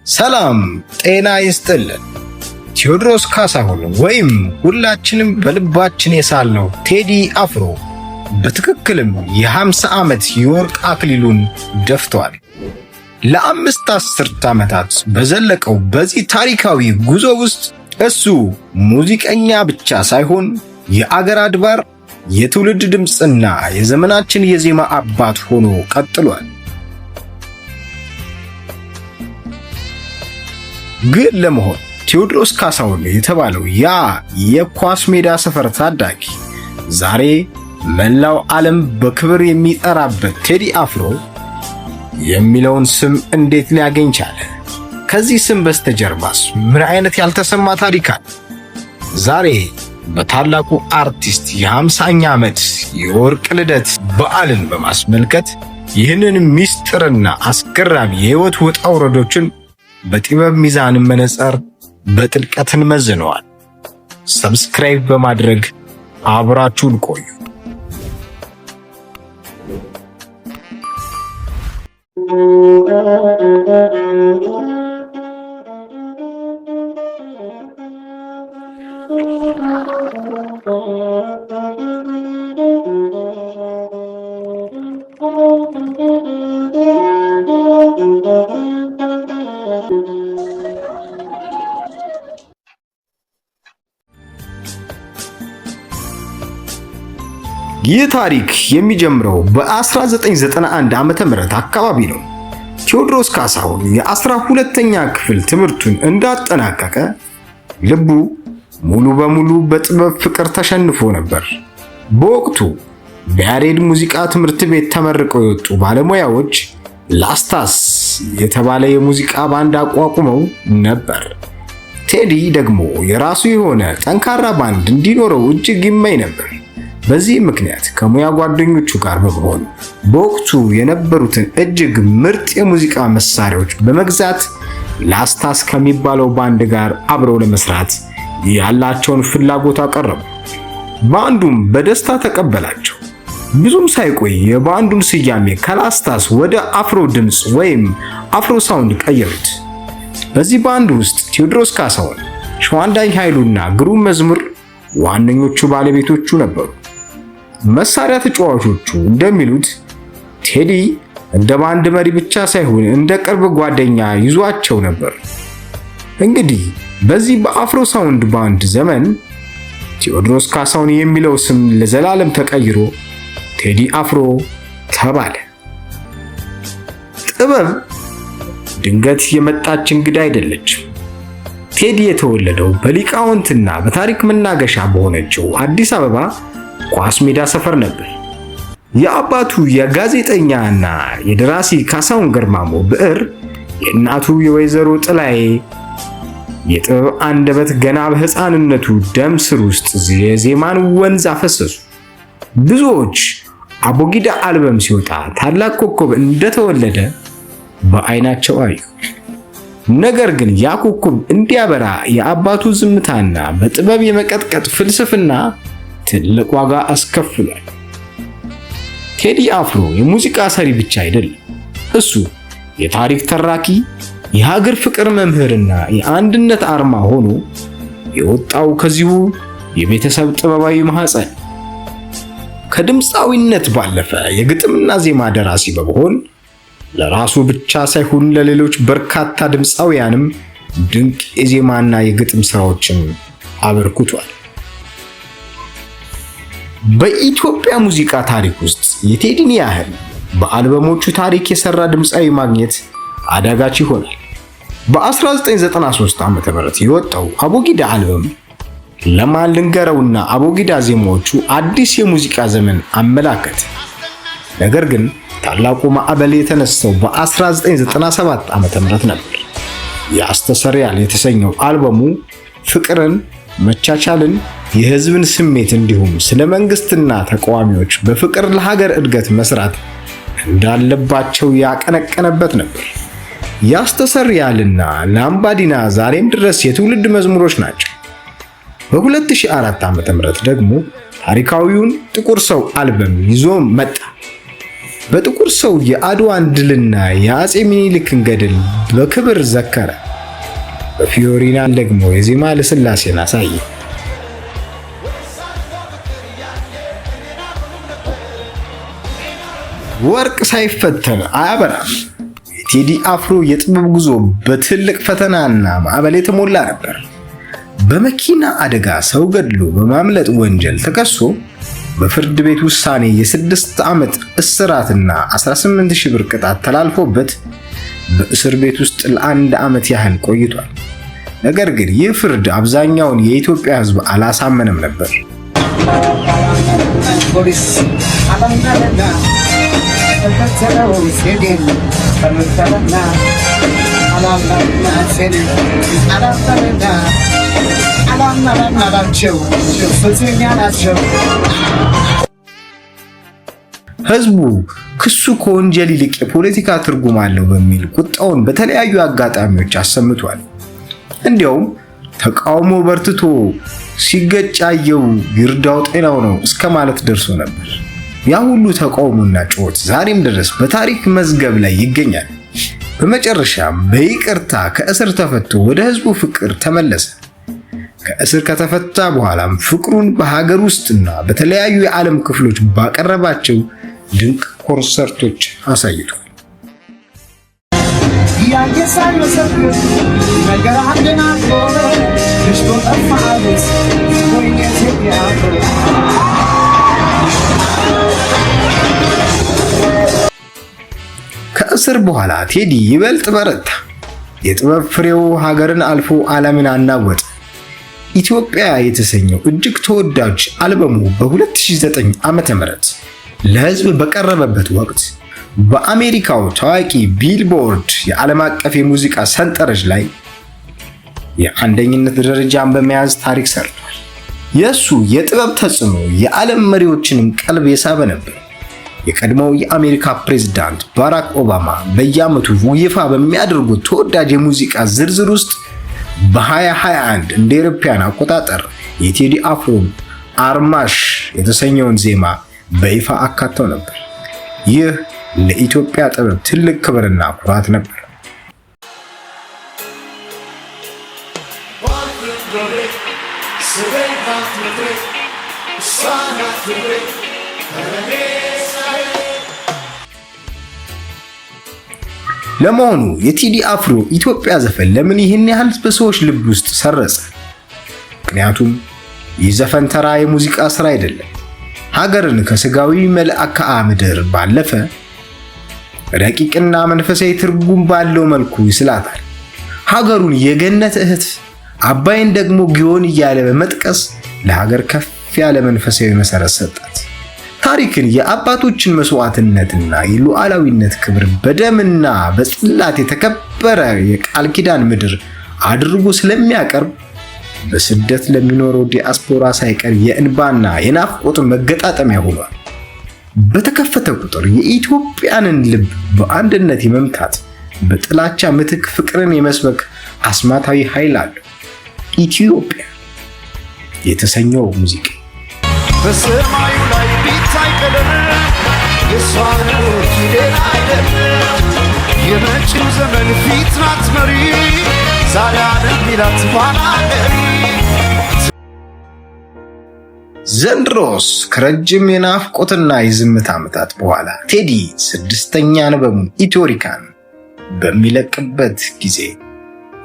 ሰላም ጤና ይስጥልን። ቴዎድሮስ ካሳሁን ወይም ሁላችንም በልባችን የሳልነው ቴዲ አፍሮ በትክክልም የ50 ዓመት የወርቅ አክሊሉን ደፍቷል። ለአምስት አስርት ዓመታት በዘለቀው በዚህ ታሪካዊ ጉዞ ውስጥ እሱ ሙዚቀኛ ብቻ ሳይሆን የአገር አድባር፣ የትውልድ ድምፅና የዘመናችን የዜማ አባት ሆኖ ቀጥሏል። ግን ለመሆን ቴዎድሮስ ካሳሁን የተባለው ያ የኳስ ሜዳ ሰፈር ታዳጊ ዛሬ መላው ዓለም በክብር የሚጠራበት ቴዲ አፍሮ የሚለውን ስም እንዴት ሊያገኝ ቻለ? ከዚህ ስም በስተጀርባስ ምን አይነት ያልተሰማ ታሪክ አለ? ዛሬ በታላቁ አርቲስት የ50ኛ ዓመት የወርቅ ልደት በዓልን በማስመልከት ይህንን ሚስጥርና አስገራሚ የሕይወት ውጣ ውረዶችን በጥበብ ሚዛን መነጽር በጥልቀት እንመዝነዋል። ሰብስክራይብ በማድረግ አብራችሁን ቆዩ። ይህ ታሪክ የሚጀምረው በ1991 ዓመተ ምህረት አካባቢ ነው። ቴዎድሮስ ካሳሁን የ12ኛ ክፍል ትምህርቱን እንዳጠናቀቀ ልቡ ሙሉ በሙሉ በጥበብ ፍቅር ተሸንፎ ነበር። በወቅቱ በያሬድ ሙዚቃ ትምህርት ቤት ተመርቀው የወጡ ባለሙያዎች ላስታስ የተባለ የሙዚቃ ባንድ አቋቁመው ነበር። ቴዲ ደግሞ የራሱ የሆነ ጠንካራ ባንድ እንዲኖረው እጅግ ይመኝ ነበር። በዚህ ምክንያት ከሙያ ጓደኞቹ ጋር በመሆን በወቅቱ የነበሩትን እጅግ ምርጥ የሙዚቃ መሳሪያዎች በመግዛት ላስታስ ከሚባለው ባንድ ጋር አብረው ለመስራት ያላቸውን ፍላጎት አቀረቡ። ባንዱም በደስታ ተቀበላቸው። ብዙም ሳይቆይ የባንዱን ስያሜ ከላስታስ ወደ አፍሮ ድምፅ ወይም አፍሮ ሳውንድ ቀየሩት። በዚህ ባንድ ውስጥ ቴዎድሮስ ካሳሁን፣ ሸዋንዳኝ ኃይሉና ግሩም መዝሙር ዋነኞቹ ባለቤቶቹ ነበሩ። መሳሪያ ተጫዋቾቹ እንደሚሉት ቴዲ እንደ ባንድ መሪ ብቻ ሳይሆን እንደ ቅርብ ጓደኛ ይዟቸው ነበር። እንግዲህ በዚህ በአፍሮ ሳውንድ ባንድ ዘመን ቴዎድሮስ ካሳሁን የሚለው ስም ለዘላለም ተቀይሮ ቴዲ አፍሮ ተባለ። ጥበብ ድንገት የመጣች እንግዳ አይደለችም። ቴዲ የተወለደው በሊቃውንትና በታሪክ መናገሻ በሆነችው አዲስ አበባ ኳስ ሜዳ ሰፈር ነበር። የአባቱ የጋዜጠኛና የደራሲ ካሳሁን ገርማሞ ብዕር፣ የእናቱ የወይዘሮ ጥላዬ የጥበብ አንደበት ገና በሕፃንነቱ ደም ስር ውስጥ የዜማን ወንዝ አፈሰሱ። ብዙዎች አቦጊዳ አልበም ሲወጣ ታላቅ ኮከብ እንደተወለደ በአይናቸው አዩ። ነገር ግን ያ ኮከብ እንዲያበራ የአባቱ ዝምታና በጥበብ የመቀጥቀጥ ፍልስፍና ትልቅ ዋጋ አስከፍሏል። ቴዲ አፍሮ የሙዚቃ ሰሪ ብቻ አይደለም። እሱ የታሪክ ተራኪ፣ የሀገር ፍቅር መምህርና የአንድነት አርማ ሆኖ የወጣው ከዚሁ የቤተሰብ ጥበባዊ ማህፀን። ከድምፃዊነት ባለፈ የግጥምና ዜማ ደራሲ በመሆን ለራሱ ብቻ ሳይሆን ለሌሎች በርካታ ድምፃውያንም ድንቅ የዜማና የግጥም ስራዎችን አበርክቷል። በኢትዮጵያ ሙዚቃ ታሪክ ውስጥ የቴዲን ያህል በአልበሞቹ ታሪክ የሰራ ድምፃዊ ማግኘት አዳጋች ይሆናል። በ1993 ዓ.ም የወጣው አቦጊዳ አልበም ለማን ልንገረውና አቦጊዳ ዜማዎቹ አዲስ የሙዚቃ ዘመን አመላከተ። ነገር ግን ታላቁ ማዕበል የተነሳው በ1997 ዓ.ም ነበር። ያስተሰርያል የተሰኘው አልበሙ ፍቅርን፣ መቻቻልን፣ የህዝብን ስሜት እንዲሁም ስለ መንግስትና ተቃዋሚዎች በፍቅር ለሀገር እድገት መስራት እንዳለባቸው ያቀነቀነበት ነበር። ያስተሰርያልና ላምባዲና ዛሬም ድረስ የትውልድ መዝሙሮች ናቸው። በ2004 ዓ.ም ደግሞ ታሪካዊውን ጥቁር ሰው አልበም ይዞ መጣ። በጥቁር ሰው የአድዋን ድልና የአጼ ሚኒሊክን ገድል በክብር ዘከረ። በፊዮሪናን ደግሞ የዜማ ልስላሴን አሳየ። ወርቅ ሳይፈተን አያበራም። የቴዲ አፍሮ የጥበብ ጉዞ በትልቅ ፈተናና ማዕበል የተሞላ ነበር። በመኪና አደጋ ሰው ገድሎ በማምለጥ ወንጀል ተከሶ በፍርድ ቤት ውሳኔ የ6 ዓመት እስራትና 18,000 ብር ቅጣት ተላልፎበት በእስር ቤት ውስጥ ለ1 ዓመት ያህል ቆይቷል። ነገር ግን ይህ ፍርድ አብዛኛውን የኢትዮጵያ ሕዝብ አላሳመነም ነበር። ሕዝቡ ክሱ ከወንጀል ይልቅ የፖለቲካ ትርጉም አለው በሚል ቁጣውን በተለያዩ አጋጣሚዎች አሰምቷል። እንዲያውም ተቃውሞ በርትቶ ሲገጫየው ይርዳው ጤናው ነው እስከ ማለት ደርሶ ነበር። ያ ሁሉ ተቃውሞና ጩኸት ዛሬም ድረስ በታሪክ መዝገብ ላይ ይገኛል። በመጨረሻም በይቅርታ ከእስር ተፈቶ ወደ ሕዝቡ ፍቅር ተመለሰ። ከእስር ከተፈታ በኋላም ፍቅሩን በሀገር ውስጥና በተለያዩ የዓለም ክፍሎች ባቀረባቸው ድንቅ ኮንሰርቶች አሳይቷል። ከእስር በኋላ ቴዲ ይበልጥ በረታ። የጥበብ ፍሬው ሀገርን አልፎ ዓለምን አናወጠ። ኢትዮጵያ የተሰኘው እጅግ ተወዳጅ አልበሙ በ2009 ዓመተ ምህረት ለሕዝብ በቀረበበት ወቅት በአሜሪካው ታዋቂ ቢልቦርድ የዓለም አቀፍ የሙዚቃ ሰንጠረዥ ላይ የአንደኝነት ደረጃን በመያዝ ታሪክ ሰርቷል። የእሱ የጥበብ ተጽዕኖ የዓለም መሪዎችንም ቀልብ የሳበ ነበር። የቀድሞው የአሜሪካ ፕሬዝዳንት ባራክ ኦባማ በየዓመቱ ይፋ በሚያደርጉት ተወዳጅ የሙዚቃ ዝርዝር ውስጥ በ2021 እንደ አውሮፓውያን አቆጣጠር የቴዲ አፍሮን አርማሽ የተሰኘውን ዜማ በይፋ አካተው ነበር። ይህ ለኢትዮጵያ ጥበብ ትልቅ ክብርና ኩራት ነበር። ለመሆኑ የቴዲ አፍሮ ኢትዮጵያ ዘፈን ለምን ይህን ያህል በሰዎች ልብ ውስጥ ሰረጸ? ምክንያቱም ይህ ዘፈን ተራ የሙዚቃ ስራ አይደለም። ሀገርን ከስጋዊ መልክዓ ምድር ባለፈ ረቂቅና መንፈሳዊ ትርጉም ባለው መልኩ ይስላታል። ሀገሩን የገነት እህት አባይን ደግሞ ጊዮን እያለ በመጥቀስ ለሀገር ከፍ ያለ መንፈሳዊ መሰረት ሰጣት። ታሪክን የአባቶችን መስዋዕትነትና የሉዓላዊነት ክብር በደምና በጽላት የተከበረ የቃል ኪዳን ምድር አድርጎ ስለሚያቀርብ በስደት ለሚኖረው ዲያስፖራ ሳይቀር የእንባና የናፍቆት መገጣጠሚያ ሆኗል። በተከፈተ ቁጥር የኢትዮጵያንን ልብ በአንድነት የመምታት በጥላቻ ምትክ ፍቅርን የመስበክ አስማታዊ ኃይል አለው። ኢትዮጵያ የተሰኘው ሙዚቃ በሰማዩ ላይ ቢታይ ቀለም የሷ ነው ፊደል አይደለም። የመጪው ዘመን ፊት ናት መሪ ዛሬ ዓለም ሚላት ባላገሪ። ዘንድሮስ ከረጅም የናፍቆትና የዝምታ ዓመታት በኋላ ቴዲ 6ኛ አልበሙን ኢትዮሪካን በሚለቅበት ጊዜ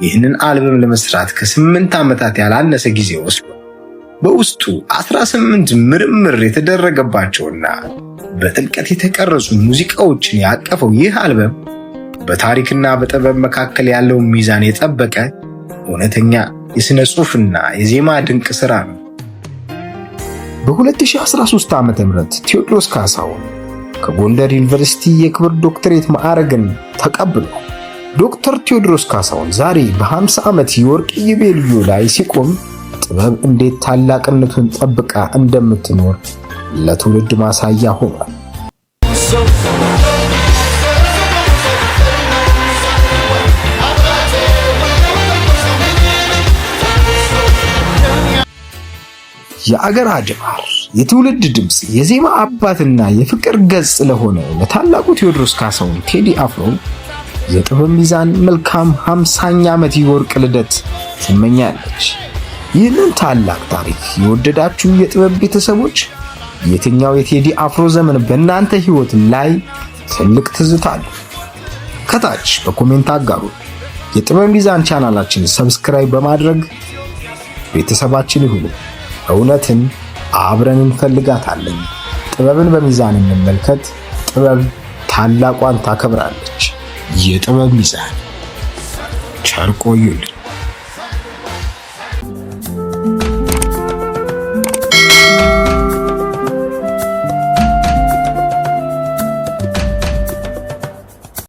ይህንን አልበም ለመስራት ከ8 ዓመታት ያላነሰ ጊዜ ወስዷል። በውስጡ 18 ምርምር የተደረገባቸውና በጥልቀት የተቀረጹ ሙዚቃዎችን ያቀፈው ይህ አልበም በታሪክና በጥበብ መካከል ያለውን ሚዛን የጠበቀ እውነተኛ የሥነ ጽሑፍና የዜማ ድንቅ ሥራ ነው። በ2013 ዓ.ም ቴዎድሮስ ካሳሁን ከጎንደር ዩኒቨርሲቲ የክብር ዶክተሬት ማዕረግን ተቀብሏል። ዶክተር ቴዎድሮስ ካሳሁን ዛሬ በ50 ዓመት የወርቅ ኢዮቤልዩ ላይ ሲቆም ጥበብ እንዴት ታላቅነቱን ጠብቃ እንደምትኖር ለትውልድ ማሳያ ሆኗል። የአገር አድባር የትውልድ ድምፅ፣ የዜማ አባትና የፍቅር ገጽ ለሆነው ለታላቁ ቴዎድሮስ ካሳሁን ቴዲ አፍሮ የጥበብ ሚዛን መልካም 50ኛ ዓመት የወርቅ ልደት ትመኛለች። ይህንን ታላቅ ታሪክ የወደዳችሁ የጥበብ ቤተሰቦች የትኛው የቴዲ አፍሮ ዘመን በእናንተ ሕይወት ላይ ትልቅ ትዝታ አለው? ከታች በኮሜንት አጋሩ። የጥበብ ሚዛን ቻናላችን ሰብስክራይብ በማድረግ ቤተሰባችን ይሁኑ። እውነትን አብረን እንፈልጋታለን። ጥበብን በሚዛን እንመልከት። ጥበብ ታላቋን ታከብራለች። የጥበብ ሚዛን ቸር ቆዩልን።